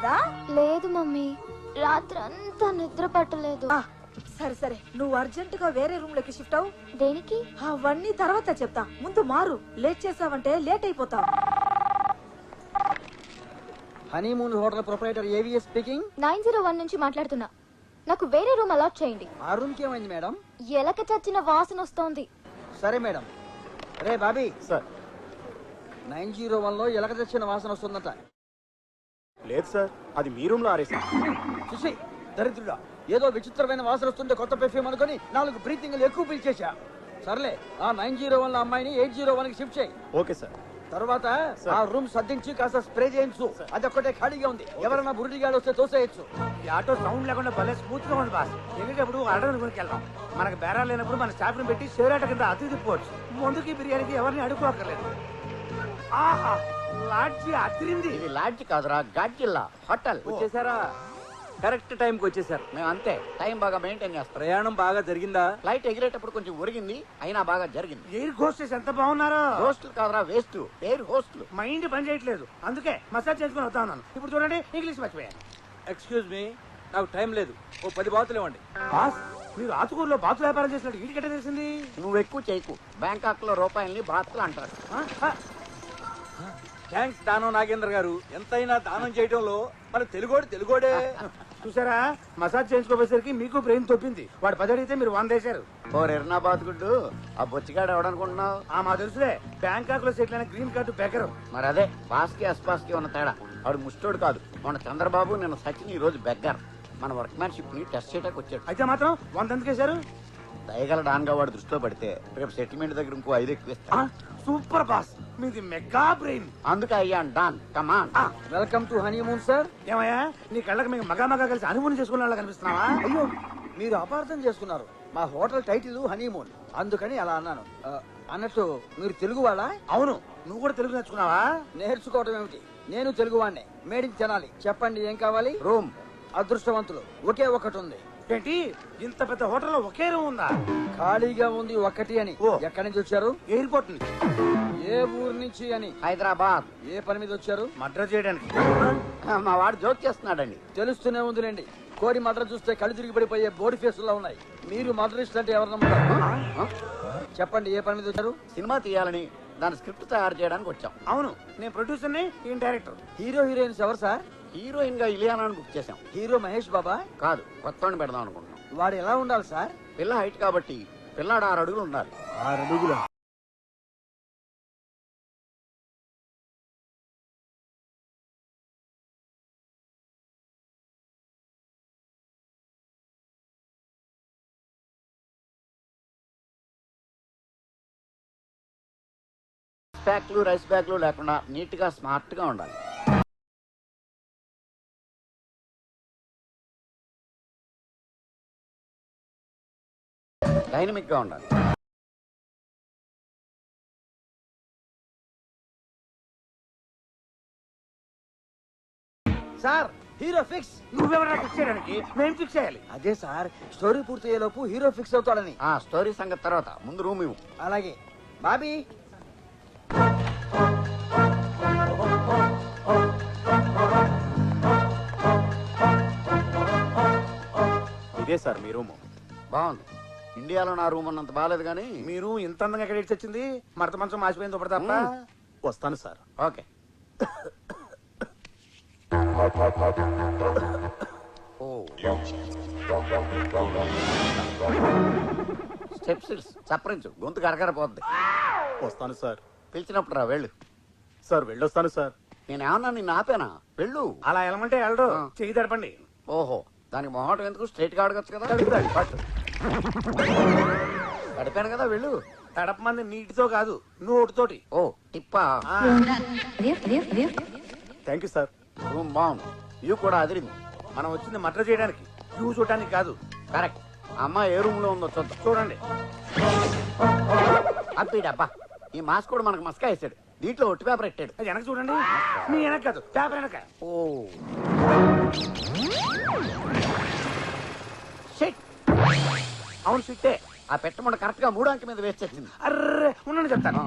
లేదా? లేదు మమ్మీ, రాత్రంతా నిద్ర పట్టలేదు. సరే సరే, నువ్వు అర్జెంట్ గా వేరే రూమ్ లోకి షిఫ్ట్ అవు. దేనికి? అవన్నీ తర్వాత చెప్తా, ముందు మారు. లేట్ చేసావంటే లేట్ అయిపోతావు. Honeymoon hotel proprietor AVS speaking. 901 నుంచి మాట్లాడుతున్నా. నాకు వేరే రూమ్ అలాట్ చేయండి. ఆ రూమ్ కి ఏమైంది మేడం? ఎలక చచ్చిన వాసన వస్తోంది. సరే మేడం. రే బాబీ సార్. 901 లో ఎలక తెచ్చిన వాసన వస్తుందట. లేదు సార్, అది మీ రూమ్ లో ఆరేసి. చూసి దరిద్రుడా, ఏదో విచిత్రమైన వాసన వస్తుంటే కొత్త పెర్ఫ్యూమ్ అనుకుని 4 బ్రీతింగ్లు ఎక్కువ పిలిచేశా. సర్లే, ఆ 901 లో అమ్మాయిని 801 కి షిఫ్ట్ చేయి. Okay sir. తర్వాత ఆ రూమ్ సర్దించి కాస్త స్ప్రే చేయించు. అది ఒక్కటే ఖాళీగా ఉంది. ఎవరైనా బురుడిగాడు వస్తే తోసేయచ్చు. ఈ ఆటో సౌండ్ లేకుండా భలే స్మూత్ గా ఉంది బాస్. వెళ్ళేటప్పుడు ఆర్డర్ కొనుక్కి వెళ్దాం. మనకు బేరాలు లేనప్పుడు మన స్టాఫ్ ని పెట్టి షేర్ ఆట కింద అతి తిప్పవచ్చు. ముందుకి బిర్యానీకి ఎవరిని అడుక్కోక్కర్లేదు. ఆహా, లాడ్జి అతిరింది. ఇది లాడ్జ్ కాదురా, గాడ్జిల్లా హోటల్. వచ్చేసారా? కరెక్ట్ టైంకి వచ్చేసారు. మేము అంతే, టైం బాగా మెయింటైన్ చేస్తాం. ప్రయాణం బాగా జరిగిందా? ఫ్లైట్ ఎగిరేటప్పుడు కొంచెం ఒరిగింది, అయినా బాగా జరిగింది. ఎయిర్ హోస్టెస్ ఎంత బాగున్నారో. హోస్టల్ కాదురా, వేస్ట్. Air hostel. మైండ్ పని చేయట్లేదు, అందుకే మసాజ్ చేసుకుని వస్తా ఉన్నాను. ఇప్పుడు చూడండి, ఇంగ్లీష్ మర్చిపోయాను. ఎక్స్క్యూజ్ మీ, నాకు టైం లేదు. ఓ 10 బాతులు ఇవ్వండి. బాస్, మీరు ఆతుకూరులో బాతు వ్యాపారం చేసినట్టు వీటికెట్ట తెలిసింది? నువ్వు ఎక్కువ చేయకు. బ్యాంకాక్ లో రూపాయల్ని బాత్లు అంటారు. థ్యాంక్స్ దానం నాగేంద్ర గారు. ఎంతైనా దానం చేయడంలో మన తెలుగోడే. చూసారా, మసాజ్ చేయించుకోపోయేసరికి మీకు బ్రెయిన్ తొప్పింది. వాడు 10 అడిగితే మీరు 100 వేశారు. ఓ ఎర్నా బాతుగుడ్డు, ఆ బొచ్చిగాడు ఎవడనుకుంటున్నావు? మా తెలుసులే, బ్యాంకాక్ లో సెటిల్ అయిన గ్రీన్ కార్డు బెకరు. మరి అదే బాస్కి అస్పాస్కి ఉన్న తేడా. వాడు ముష్టోడు కాదు. మన చంద్రబాబు నిన్న సచిన్ ఈ రోజు బెగ్గర్. మన వర్క్మ్యాన్షిప్ ని టెస్ట్ చేయడానికి వచ్చాడు. అయితే మాత్రం 100 ఎందుకు వేశారు? దయగల డాన్గా వాడు దృష్టిలో పడితే రేపు సెటిల్మెంట్ దగ్గర ఇంకో 5 ఎక్కువ ఇస్తా. సూపర్ బాస్, మీది మెగా బ్రెయిన్. అందుకే అయ్యాను don. Come on. Welcome to honeymoon sir. ఏమయ్యా, నీ కళ్ళకి మీకు మగా కలిసి అనుమతి చేసుకున్న కనిపిస్తున్నావా? అయ్యో, మీరు అపార్థం చేసుకున్నారు. మా హోటల్ టైటిల్ హనీమూన్, అందుకని అలా అన్నాను. అన్నట్టు మీరు తెలుగు వాళ్ళా? అవును. నువ్వు కూడా తెలుగు నేర్చుకున్నావా? నేర్చుకోవడం ఏమిటి, నేను తెలుగు వాడినే. మేడికి తినాలి. చెప్పండి ఏం కావాలి? రూమ్. అదృష్టవంతులు, ఒకే ఒకటి ఉంది. ఏంటి, ఇంత పెద్ద హోటల్లో ఒకే రూమ్ ఉందా? ఖాళీగా ఉంది ఒకటి అని. ఓ. ఎక్కడి నుంచి వచ్చారు? ఎయిర్పోర్ట్ నుంచి. ఏ ఊరు నుంచి అని? హైదరాబాద్. ఏ పని మీద వచ్చారు? మర్డర్ చేయడానికి. మా వాడు జోక్ చేస్తున్నాడండి. తెలుస్తూనే ఉందిలేండి. కోడి మద్ర చూస్తే కళ్ళు తిరిగి పడిపోయే బోడి ఫేసుల్లో ఉన్నాయి. మీరు మద్రస్ట్ అంటే ఎవరు నమ్ముతారు? చెప్పండి ఏ పని మీద వచ్చారు? సినిమా తీయాలని, దాని స్క్రిప్ట్ తయారు చేయడానికి వచ్చాం. అవును, నేను ప్రొడ్యూసర్ని, ఈయన డైరెక్టర్. హీరో హీరోయిన్స్ ఎవరు సార్? హీరోయిన్ గా ఇలియానాని బుక్ చేసాం. హీరో మహేష్ బాబా? కాదు, కొత్తని పెడదాం అనుకుంటున్నాం. వాడు ఎలా ఉండాలి సార్? పిల్ల హైట్ కాబట్టి పిల్లాడు 6 అడుగులు ఉండాలి. 6 అడుగుల. ప్యాక్లు రైస్ బ్యాగ్లు లేకుండా నీట్ గా స్మార్ట్ గా ఉండాలి. డైనమిక్ గా ఉండాలి. Sir hero fix. నువ్వెవరైనా ఫిక్స్ చేయడానికి మేము ఫిక్స్ చేయాలి. అదే సార్, స్టోరీ పూర్తయ్యేలోపు హీరో ఫిక్స్ అవుతాడని. ఆ స్టోరీ సంగతి తర్వాత, ముందు రూమ్ ఇవ్వు. అలాగే బాబీ. ఇదే సార్ మీ రూము. బాగుంది. ఇండియాలో నా రూమ్ అన్నంత బాగాలేదు కానీ మీరు ఇంత అందంగా ఎక్కడ ఇచ్చి వచ్చింది? మరత మంచం మాసిపోయింది ఒకటి తప్ప. వస్తాను సార్. ఓకే. స్టెప్స్ చప్పరించు, గొంతు కరకరపోద్ది. వస్తాను సార్. పిలిచినప్పుడు రా, వెళ్ళు. సార్ వెళ్ళొస్తాను సార్. నేనేమన్నా నిన్ను ఆపేనా? వెళ్ళు. అలా వెళ్ళమంటే వెళ్ళడు. చెయ్యి తడపండి. ఓహో, దానికి మొహటం ఎందుకు? స్ట్రైట్ గా అడగచ్చు కదా. పట్టు. గడిపాను కదా, వెళ్ళు. తడపమంది నీటితో కాదు, నోటితోటి. ఓ టిప్పా. Thank you sir. రూమ్ బాగుంది. వ్యూ కూడా అదిరింది. మనం వచ్చింది మర్డర్ చేయడానికి, వ్యూ చూడటానికి కాదు. కరెక్ట్. అమ్మ ఏ రూమ్ లో ఉందో చూద్దాం. చూడండి. అబ్బా, ఈ మాస్క్ కూడా మనకు మస్కా వేసాడు. దీంట్లో ఒట్టి పేపర్ పెట్టాడు. అది వెనక చూడండి. మీ వెనక కాదు, పేపర్ వెనక. Oh shit. అవును, సిట్టే. ఆ పెట్టమంట కరెక్ట్ గా 3 అంకె మీద వేసి వచ్చింది. అర్రే, ఉండండి చెప్తాను.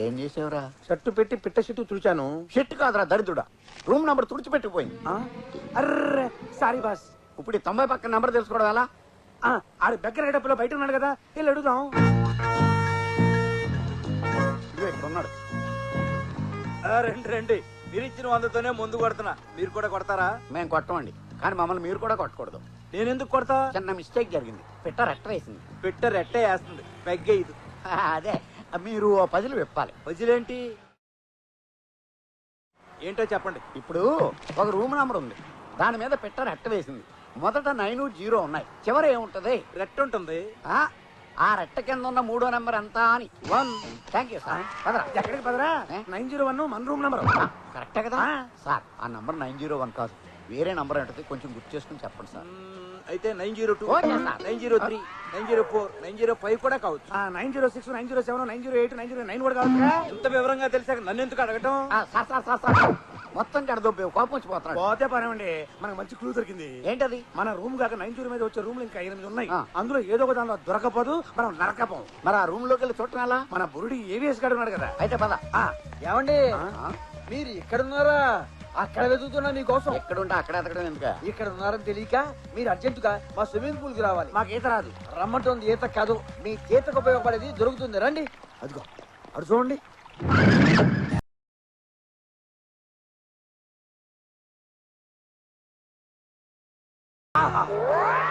ఏం చేసేవరా? షర్టు పెట్టి పిట్ట షర్టు తుడిచాను. షెట్ కాదురా దరిద్రుడా, రూమ్ నంబర్ తుడిచిపెట్టిపోయింది. అర్రే సారీ బాస్. ఇప్పుడు ఈ 90 పక్కన నంబర్ తెలుసుకోవడం ఎలా? ఆడు బెగ్గర గడపలో బయట ఉన్నాడు కదా, వెళ్ళి అడుగుదాం. ఇదిగో ఇక్కడ ఉన్నాడు. రండి రండి, మీరు ఇచ్చిన 100తోనే ముందు కొడుతున్నా, మీరు కూడా కొడతారా? మేము కొట్టమండి, కానీ మమ్మల్ని మీరు కూడా కొట్టకూడదు. నేనెందుకు కొడతా? చిన్న మిస్టేక్ జరిగింది, పిట్ట రెట్ట వేసింది. పెట్ట రెట్టే వేస్తుంది, పెగ్గే ఇది. అదే మీరు ఓ పజిల్ విప్పాలి. వజిలేంటి ఏంటో చెప్పండి. ఇప్పుడు ఒక రూమ్ నంబర్ ఉంది, దాని మీద పిట్ట రెట్ట వేసింది. మొదట 9, 0 ఉన్నాయి, చివరి ఏముంటది? రెట్ట ఉంటుంది. ఆ రెట్ట కింద ఉన్న 3వ నెంబర్ ఎంత అని. 1. Thank you sir. పదరా. ఎక్కడికి పదరా? 901 మన రూమ్ నంబర్. కరెక్టే కదా సార్? ఆ నంబర్ 901 కాదు, వేరే నంబర్ ఏంటది కొంచెం గుర్తు చేసుకుని చెప్పండి సార్. అయితే 902, ఓకే సార్. 903, 904, 905 కూడా కావచ్చు. 906, 907, 908, 909 కూడా కావచ్చు. ఎంత వివరంగా తెలిసాక నన్ను ఎందుకు అడగటం? సార్ సార్ సార్ సార్ మొత్తం కడదొబ్బే కోపం వచ్చిపోతున్నాడు. పోతే పనేమండి, మనకు మంచి క్లూ దొరికింది. ఏంటది? మన రూమ్ కాక 90 మీద వచ్చే రూమ్లు ఇంకా 8 ఉన్నాయి. ఆ. అందులో ఏదో ఒక దానిలో దొరకపోదు, మనం నరకపోం. మరి ఆ రూమ్ లోకి వెళ్ళి చూడటం ఎలా? మన బురుడి ఏవిఎస్ గాడు ఉన్నాడు కదా. అయితే పద. ఏమండి ఆ? మీరు ఇక్కడున్నారా? అక్కడ వెతుకుతున్నా మీకోసం. ఎక్కడుంటే అక్కడ ఎతకడం ఎందుక? ఇక్కడ ఉన్నారని తెలియక మీరు అర్జెంటుగా మా స్విమ్మింగ్ పూల్ కి రావాలి. మాకు ఈత రాదు. రమ్మంటుంది ఈత కాదు, మీ చేతకు ఉపయోగపడేది దొరుకుతుంది, రండి. అదిగో అడు చూడండి.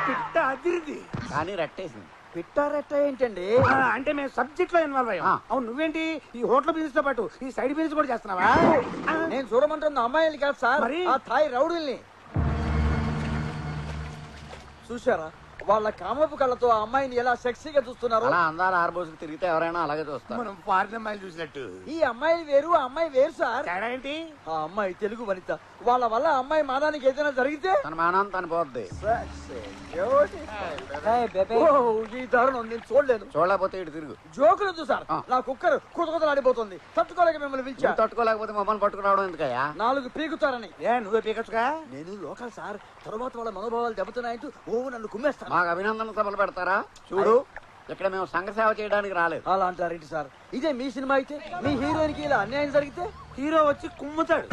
పిట్ట అదిరింది. కానీ రెట్టేసింది. పిట్టారెట్ట ఏంటండి? అంటే మేము సబ్జెక్ట్ లో ఇన్వాల్వ్ అయ్యాం. ఆ. అవును, నువ్వేంటి ఈ హోటల్ బిజినెస్ తో పాటు ఈ సైడ్ బిజినెస్ కూడా చేస్తున్నావా? నేను చూడమంటున్న అమ్మాయిలు కాదు సార్, మరి? ఆ థాయ్ రౌడీల్ని. చూశారా వాళ్ళ కామపు కళ్ళతో ఆ అమ్మాయిని ఎలా సెక్సీగా చూస్తున్నారు? అలా అందాల ఆర్బోసుకు తిరిగితే ఎవరైనా అలాగే చూస్తారు. మనం ఫారిన్ అమ్మాయిలు చూసినట్టు. ఈ అమ్మాయి వేరు, ఆ అమ్మాయి వేరు సార్. తేడా ఏంటి? ఆ అమ్మాయి తెలుగు వనిత, వాళ్ళ వల్ల ఆ అమ్మాయి మానానికి ఏదైనా జరిగితే తన మానం తను పోద్ది. ఓ, ఈ దారుణం నేను చూడలేను. చూడలేకపోతే ఇటు తిరుగు. జోకులొద్దు సార్, ఆ. నా కుక్కర్ కుతకుతలాడిపోతుంది, తట్టుకోలేక మిమ్మల్ని పిలిచా. నువ్వు తట్టుకోలేకపోతే మమ్మల్ని పట్టుకురావడం ఎందుకయ్యా? 4 పీకుతారని. నువ్వే పీకచ్చుగా. నేను లోకల్ సార్, తర్వాత వాళ్ళ మనోభావాలు దెబ్బతున్నాయంటూ నన్ను కుమ్మేస్తాను. మాకు అభినందన సభలు పెడతారా? చూడు, ఇక్కడ మేము సంఘ సేవ చేయడానికి రాలేదు. అలా అంటారేంటి సార్? ఇదే మీ సినిమా అయితే మీ హీరోయిన్ కి ఇలా అన్యాయం జరిగితే హీరో వచ్చి కుమ్ముతాడు.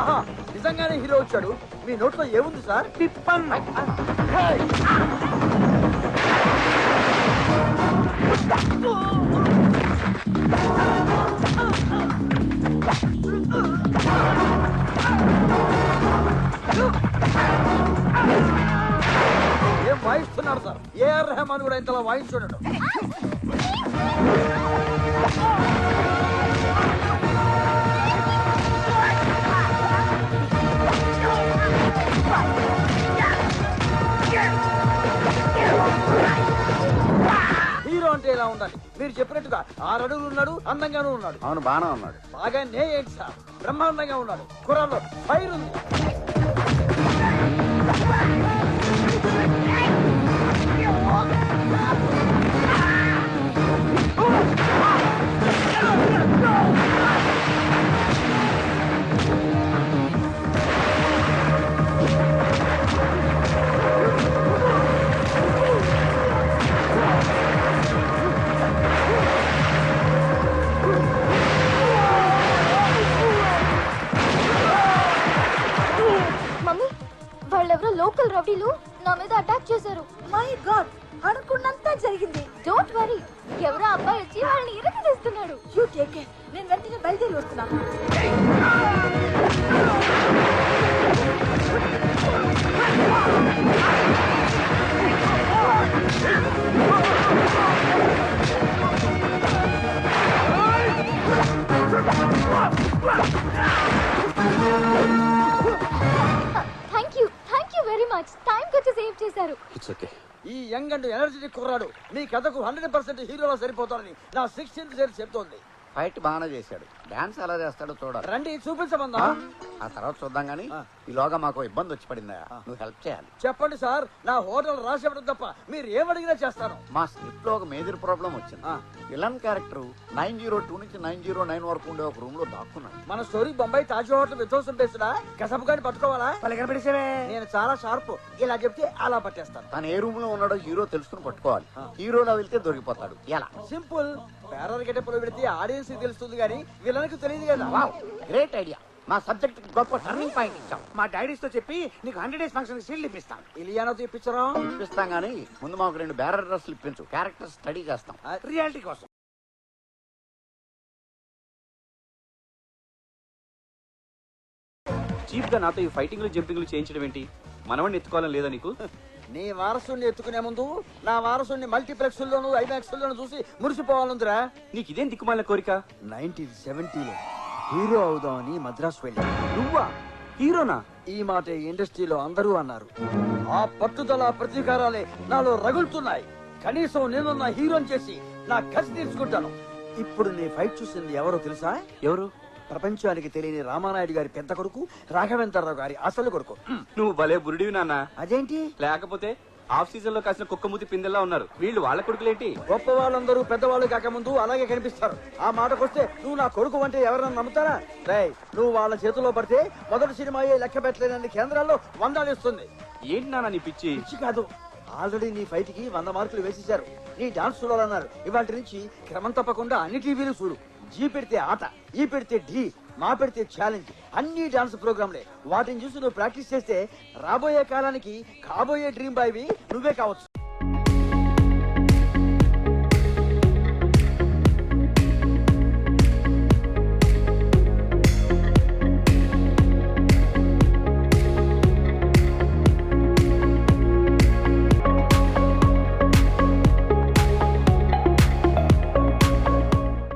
ఆహా, నిజంగానే హీరో వచ్చాడు. మీ నోట్లో ఏముంది సార్? టిప్పన్. ఏం వాయిస్తున్నాడు సార్? ఏఆర్ రెహమాన్ కూడా ఇంతలా వాయించున్నాడు. హీరో అంటే ఇలా ఉండాలి. మీరు చెప్పినట్టుగా 6 అడుగులు ఉన్నాడు, అందంగానూ ఉన్నాడు. అవును, బాగానే ఉన్నాడు. బాగానే ఏంటి సార్, బ్రహ్మాండంగా ఉన్నాడు. కుర్రాల్లో ఫైర్ ఉంది. మమ్మీ, వాళ్ళెవరో లోకల్ రౌడీలు నా మీద అటాక్ చేశారు. మై గాడ్, అనుకున్నంత జరిగింది. డోంట్ వరీ, ఎవరో అబ్బాయి వచ్చి వాళ్ళని ఇరగదీస్తున్నాడు. యూ టేక్ కేర్, నేను వెంటనే బయలుదేరి వస్తున్నాను. Thank you very much. టైంకి వచ్చి సేవ్ చేశారు. It's okay. ఈ యంగ్ అండ్ ఎనర్జెటిక్ కుర్రాడు మీ కథకు 100% హీరోలో సరిపోతారని నా 16th షేర్ చెప్తోంది. ఫైట్ బాగానే చేశాడు. డాన్స్ ఎలా చేస్తాడో చూడాలి. రండి చూపించమందా. ఆ తర్వాత చూద్దాం గానీ ఆ. ఈలోగా మాకు ఇబ్బంది వచ్చి పడిందా, నువ్వు హెల్ప్ చేయాలి. చెప్పండి సార్, నా హోటల్ రాసేవడం తప్ప మీరు ఏమడిగినా చేస్తాను. మా స్క్రిప్ట్ లో ఒక మేజర్ ప్రాబ్లం వచ్చింది. ఆ. విలన్ క్యారెక్టర్ 902 నుంచి 909 వరకు ఉండే ఒక రూమ్ లో దాక్కున్నాడు. మన స్టోరీ బొంబాయి తాజ్ హోటల్ విధ్వంసం పేస్తున్నా కసపుగాని పట్టుకోవాలా? వాళ్ళు కనపడేసేవే. నేను చాలా షార్ప్, ఇలా చెప్తే అలా పట్టేస్తాను. తను ఏ రూమ్ లో ఉన్నాడో హీరో తెలుసుకుని పట్టుకోవాలి. హీరోలో వెళ్తే దొరికిపోతాడు. ఎలా? సింపుల్. పేరర్ గెటప్లో పెడితే ఆడియన్స్ కి తెలుస్తుంది కానీ విలన్కి తెలియదు కదా. Wow, great idea. మా సబ్జెక్ట్ గొప్ప టర్నింగ్ పాయింట్ ఇచ్చాం. మా డాడీస్ తో చెప్పి నీకు 100 days ఫంక్షన్ సీల్ ఇప్పిస్తాను. ఇలియానో ఇప్పించరా? ఇప్పిస్తాం గానీ ముందు మాకు 2 బ్యారర్ డ్రెస్సులు ఇప్పించు. క్యారెక్టర్ స్టడీ చేస్తాం. రియాలిటీ కోసం. చీప్ గా నాతో ఈ ఫైటింగ్లు జంపింగ్లు చేయించడం ఏంటి? మనవాడిని ఎత్తుకోవాలని లేదా నీకు? నీ వారసుని ఎత్తుకునే ముందు నా వారసుని మల్టీప్లెక్స్ లోను ఐమాక్స్ లోను చూసి మురిసిపోవాలందిరా. నీకు ఇదేం దిక్కుమాలిన కోరిక? 1970లో హీరో అవుదామని మద్రాసు వెళ్ళా. నువ్వా హీరోనా? ఈ మాట ఇండస్ట్రీలో అందరూ అన్నారు. ఆ పట్టుదల ప్రతీకారాలే నాలో రగులుతున్నాయి. కనీసం నేను నా హీరోని చేసి నా కసి తీర్చుకుంటాను. ఇప్పుడు నీ ఫైట్ చూసింది ఎవరో తెలుసా? ఎవరు? ప్రపంచానికి తెలియని రామానాయుడు గారి పెద్ద కొడుకు, రాఘవేంద్రరావు గారి అసలు కొడుకు. నువ్వు భలే బురుడివి నాన్న. అదేంటి? లేకపోతే ఆఫ్ సీజన్ లో కాసిన కుక్కమూతి పిందెల్లా ఉన్నారు వీళ్ళు. వాళ్ళ కొడుకులేంటి? గొప్ప వాళ్ళందరూ పెద్దవాళ్ళు కాకముందు అలాగే కనిపిస్తారు. ఆ మాటకొస్తే నువ్వు నా కొడుకు అంటే ఎవరన్నా నమ్ముతారా? రేయ్, నువ్వు వాళ్ళ చేతిలో పడితే మొదటి సినిమాయే లెక్క పెట్టలేనన్ని కేంద్రాల్లో 100 ఇస్తుంది. ఏంటి నాన్న నీ పిచ్చి? పిచ్చి కాదు, ఆల్రెడీ నీ ఫైట్ కి 100 మార్కులు వేసేశారు. నీ డాన్స్ చూడాలన్నారు. ఇవాటి నుంచి క్రమం తప్పకుండా అన్ని టీవీలు చూడు. జీ పెడితే ఆట, ఈ పెడితే ఢీ, మా పెడితే ఛాలెంజ్, అన్ని డాన్స్ ప్రోగ్రాంలే. వాటిని చూసి నువ్వు ప్రాక్టీస్ చేస్తే రాబోయే కాలానికి కాబోయే డ్రీమ్ బాయ్వి నువ్వే కావచ్చు.